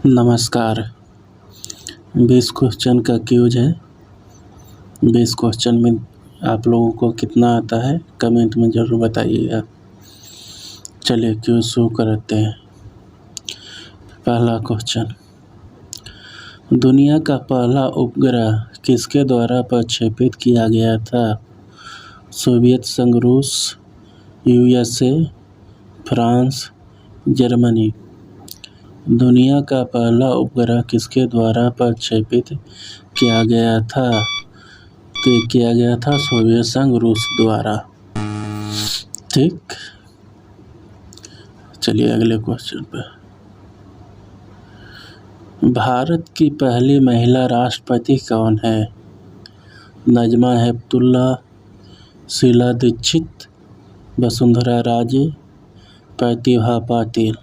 नमस्कार। 20 क्वेश्चन का क्यूज है। 20 क्वेश्चन में आप लोगों को कितना आता है कमेंट में ज़रूर बताइएगा। चलिए क्यूज शुरू करते हैं। पहला क्वेश्चन, दुनिया का पहला उपग्रह किसके द्वारा प्रक्षेपित किया गया था? सोवियत संघ, रूस, यूएसए, फ्रांस, जर्मनी। दुनिया का पहला उपग्रह किसके द्वारा प्रक्षेपित किया गया था? तो किया गया था सोवियत संघ, रूस द्वारा। ठीक, चलिए अगले क्वेश्चन पे। भारत की पहली महिला राष्ट्रपति कौन है? नजमा हेपतुल्ला, शीला दीक्षित, वसुंधरा राजे, प्रतिभा पाटिल।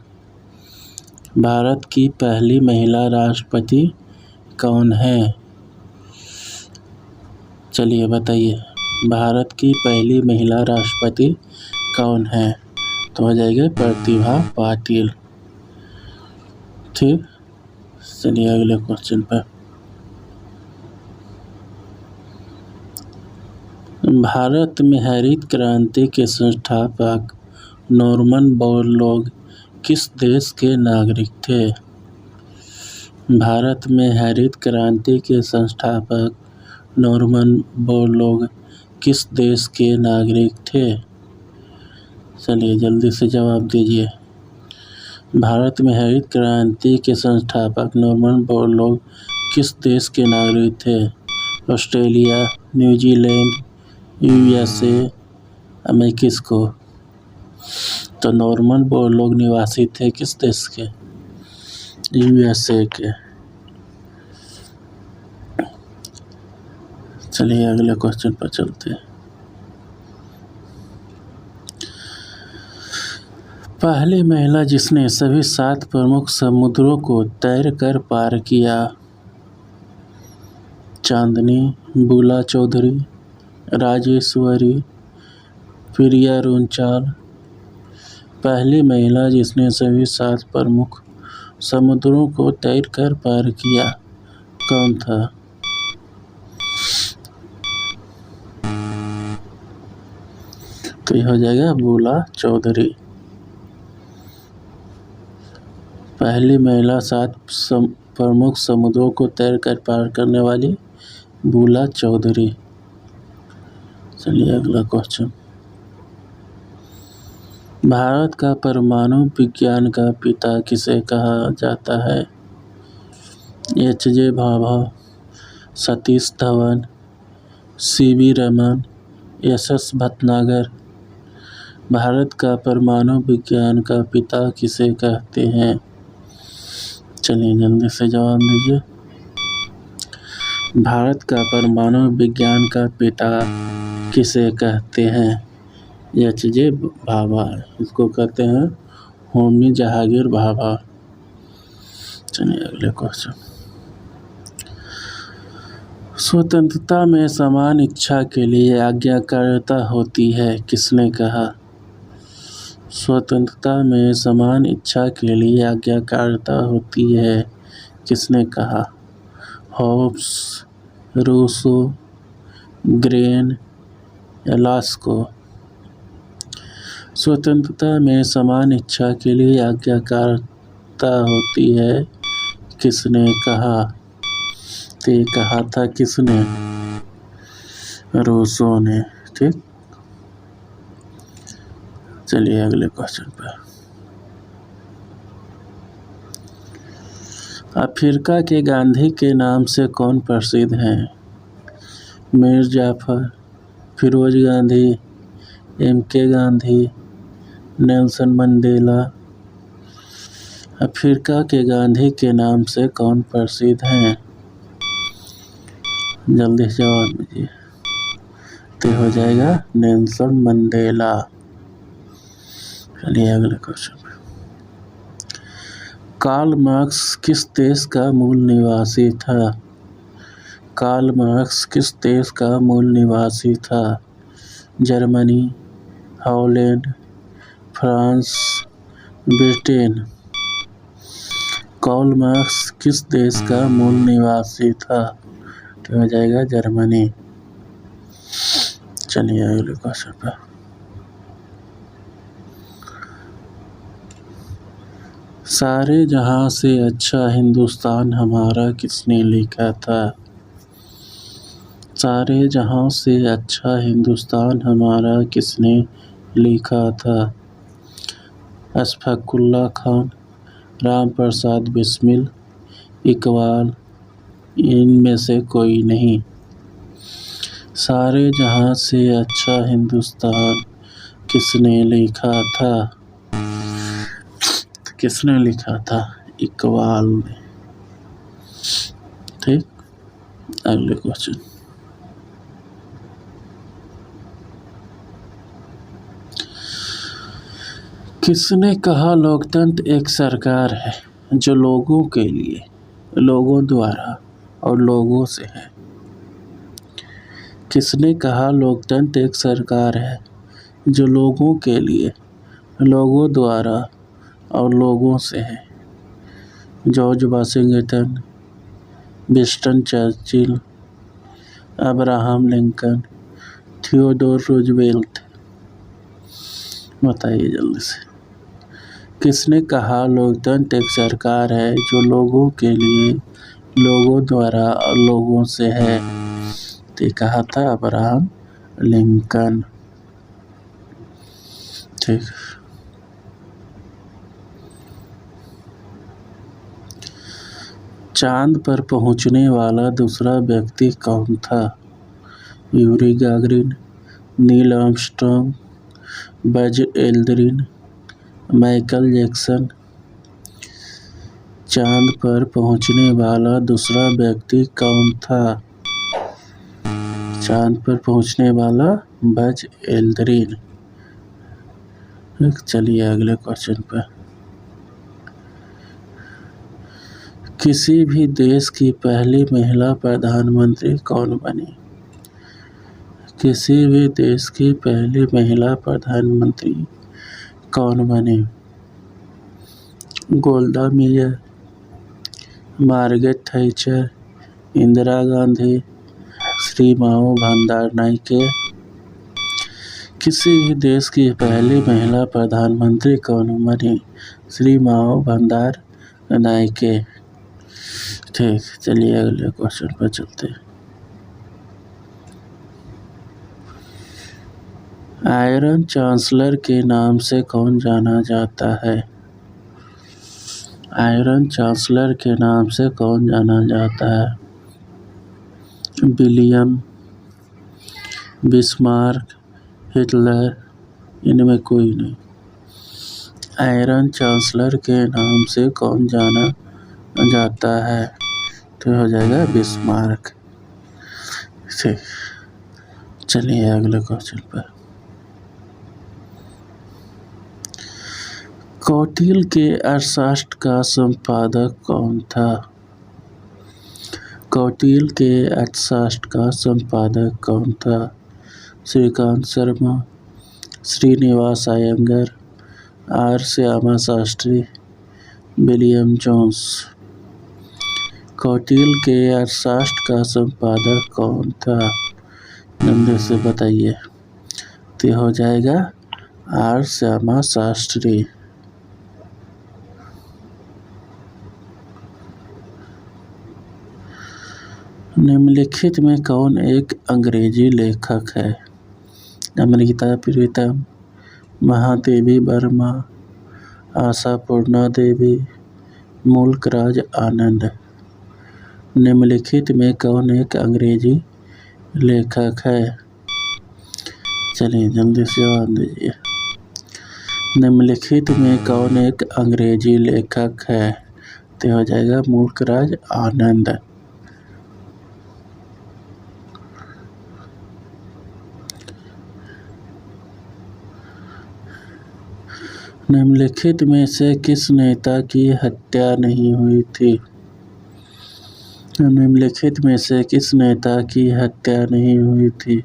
भारत की पहली महिला राष्ट्रपति कौन है? चलिए बताइए, भारत की पहली महिला राष्ट्रपति कौन है? तो हो जाएगा प्रतिभा पाटिल। ठीक, चलिए अगले क्वेश्चन पर। भारत में हरित क्रांति के संस्थापक नॉर्मन बोरलॉग किस देश के नागरिक थे? भारत में हरित क्रांति के संस्थापक नॉर्मन बोरलॉग किस देश के नागरिक थे? चलिए जल्दी से जवाब दीजिए। भारत में हरित क्रांति के संस्थापक नॉर्मन बोरलॉग किस देश के नागरिक थे? Australia, New Zealand, USA, Mexico. तो नॉर्मन बोरलॉग निवासी थे किस देश के? यूएसए के। चलिए अगले क्वेश्चन पर चलते हैं। पहली महिला जिसने सभी 7 प्रमुख समुद्रों को तैरकर पार किया। चांदनी, बुला चौधरी, राजेश्वरी, प्रिया रुंचाल। पहली महिला जिसने सभी 7 प्रमुख समुद्रों को तैरकर पार किया, कौन था? तो यह हो जाएगा बुला चौधरी। पहली महिला 7 प्रमुख समुद्रों को तैरकर पार करने वाली बुला चौधरी। चलिए अगला क्वेश्चन। भारत का परमाणु विज्ञान का पिता किसे कहा जाता है? एच.जे. भाभा, सतीश धवन, सी.वी. रमन, एस.एस. भटनागर। भारत का परमाणु विज्ञान का पिता किसे कहते हैं? चलिए जल्दी से जवाब दीजिए। भारत का परमाणु विज्ञान का पिता किसे कहते हैं? एच.जे. भाभा। इसको कहते हैं होमी जहांगीर भाभा। चलिए अगले क्वेश्चन। स्वतंत्रता में समान इच्छा के लिए आज्ञाकारिता होती है, किसने कहा? स्वतंत्रता में समान इच्छा के लिए आज्ञाकारिता होती है, किसने कहा? हॉब्स, रूसो, ग्रेन या लास्को। स्वतंत्रता में समान इच्छा के लिए आज्ञाकारिता होती है, किसने कहा? तो ये कहा था किसने? रूसो ने। ठीक, चलिए अगले क्वेश्चन पर। अफ्रीका के गांधी के नाम से कौन प्रसिद्ध हैं? Mir Jafar, Firoz Gandhi, M K. Gandhi, Nelson Mandela. Africa के गांधी के नाम से कौन प्रसिद्ध हैं? जल्दी से जवाब दीजिए। तो हो जाएगा नेल्सन मंडेला। चलिए अगले क्वेश्चन पे। कार्ल मार्क्स किस देश का मूल निवासी था? कार्ल मार्क्स किस देश का मूल निवासी था? Germany, Holland, France, Britain. Karl Marx किस देश का मूल निवासी था? तो हो जाएगा जर्मनी। चलिए अगले क्वेश्चन पर। सारे जहां से अच्छा हिंदुस्तान हमारा किसने लिखा था? सारे जहां से अच्छा हिंदुस्तान हमारा किसने लिखा था? अशफाकुल्लाह खान, राम प्रसाद बिस्मिल, इकबाल, इनमें से कोई नहीं। सारे जहां से अच्छा हिंदुस्तान किसने लिखा था? किसने लिखा था? इकबाल ने। ठीक, अगले क्वेश्चन। किसने कहा लोकतंत्र एक सरकार है जो लोगों के लिए, लोगों द्वारा और लोगों से है? किसने कहा लोकतंत्र एक सरकार है जो लोगों के लिए, लोगों द्वारा और लोगों से है? George Washington, Winston Churchill, Abraham Lincoln, Theodore Roosevelt. बताइए जल्दी से। किसने कहा लोकतंत्र एक सरकार है जो लोगों के लिए, लोगों द्वारा और लोगों से है? तो कहा था अब्राहम लिंकन। ठीक। चांद पर पहुंचने वाला दूसरा व्यक्ति कौन था? Yuri Gagarin, Neil Armstrong, Buzz Aldrin, Michael Jackson. चांद पर पहुंचने वाला दूसरा व्यक्ति कौन था? चांद पर पहुंचने वाला बज एल्ड्रिन। चलिए अगले क्वेश्चन पर। किसी भी देश की पहली महिला प्रधानमंत्री कौन बनी? किसी भी देश की पहली महिला प्रधानमंत्री कौन बनी? Golda Meir, Margaret Thatcher, Indira Gandhi, Sirimavo Bandaranaike. किसी भी देश की पहली महिला प्रधानमंत्री कौन बनी? श्री माओ भंडारनाइके। ठीक, चलिए अगले क्वेश्चन पर चलते हैं। आयरन चांसलर के नाम से कौन जाना जाता है? आयरन चांसलर के नाम से कौन जाना जाता है? विलियम, बिस्मार्क, हिटलर, इनमें कोई नहीं। आयरन चांसलर के नाम से कौन जाना जाता है? तो हो जाएगा बिस्मार्क। ठीक, चलिए अगले क्वेश्चन पर। कौटिल्य के अर्थशास्त्र का संपादक कौन था? कौटिल्य के अर्थशास्त्र का संपादक कौन था? Shrikant Sharma, Srinivas Iyengar, R Shyama Shastri, William Jones. Kautilya के अर्थशास्त्र का संपादक कौन था? जल्दी से बताइए। तो हो जाएगा आर श्यामा शास्त्री। निम्नलिखित में कौन एक अंग्रेजी लेखक है? अमृता प्रीतम, महादेवी वर्मा, आशापूर्णा देवी, मुल्कराज आनंद। निम्नलिखित में कौन एक अंग्रेजी लेखक है? चलिए जल्दी से जवाब दीजिए। निम्नलिखित में कौन एक अंग्रेजी लेखक है? तो हो जाएगा मुल्कराज आनंद। निम्नलिखित में से किस नेता की हत्या नहीं हुई थी? निम्नलिखित में से किस नेता की हत्या नहीं हुई थी?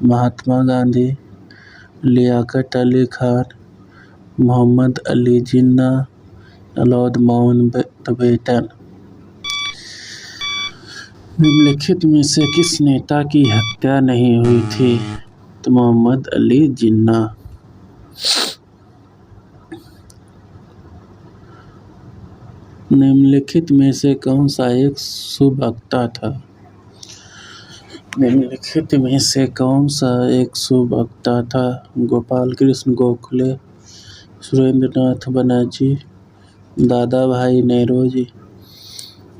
Mahatma Gandhi, Liaquat Ali Khan, Mohammad Ali Jinnah, Lord Mountbatten. निम्नलिखित में से किस नेता की हत्या नहीं हुई थी? तो मोहम्मद अली जिन्ना। निम्नलिखित में से कौन सा एक सुवक्ता था? निम्नलिखित में से कौन सा एक सुवक्ता था? गोपाल कृष्ण गोखले, सुरेंद्रनाथ बनर्जी, दादा भाई नौरोजी।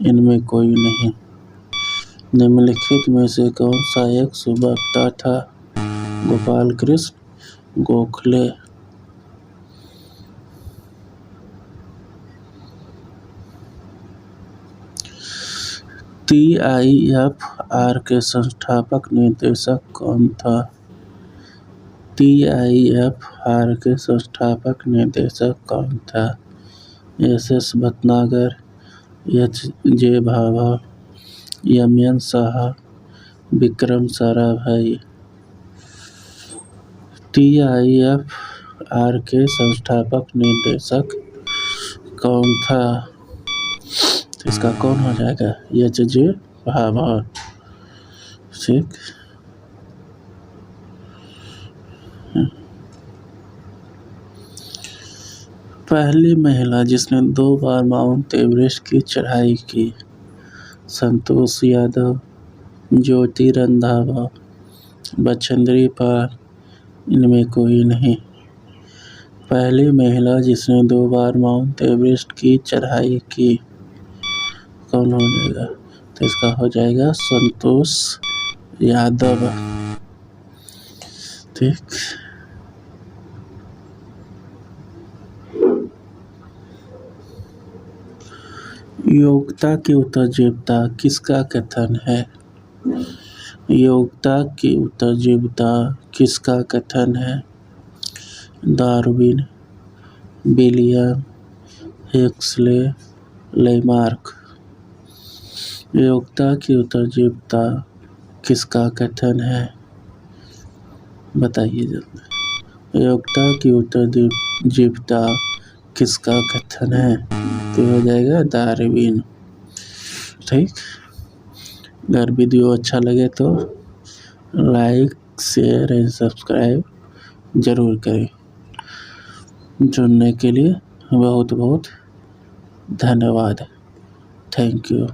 इनमें कोई नहीं। निम्नलिखित में से कौन सा एक सुवक्ता था? गोपाल कृष्ण गोखले। TIFR के संस्थापक निर्देशक कौन था? TIFR के संस्थापक निर्देशक कौन था? SS Bhatnagar, HJ Bhabha, MN Saha, Vikram Sarabhai. TIFR के संस्थापक निर्देशक कौन था? इसका कौन हो जाएगा? HJ भाभा। ठीक। पहली महिला जिसने 2 बार माउंट एवरेस्ट की चढ़ाई की? संतोष यादव, ज्योति रंधावा, बछेंद्री पाल। इनमें कोई नहीं। पहली महिला जिसने 2 बार माउंट एवरेस्ट की चढ़ाई की, कौन हो जाएगा? तो इसका हो जाएगा संतोष यादव। ठीक। योग्यता की उत्तरजीविता किसका कथन है? योग्यता की उत्तरजीविता किसका कथन है? Darwin, William, Huxley, Lamarck. योग्यता की उत्तरजीविता किसका कथन है? बताइए जल्दी। योग्यता की उत्तरजीविता किसका कथन है? तो हो जाएगा डार्विन। ठीक। अगर वीडियो अच्छा लगे तो लाइक, शेयर एंड सब्सक्राइब ज़रूर करें। जुड़ने के लिए बहुत बहुत धन्यवाद। Thank you.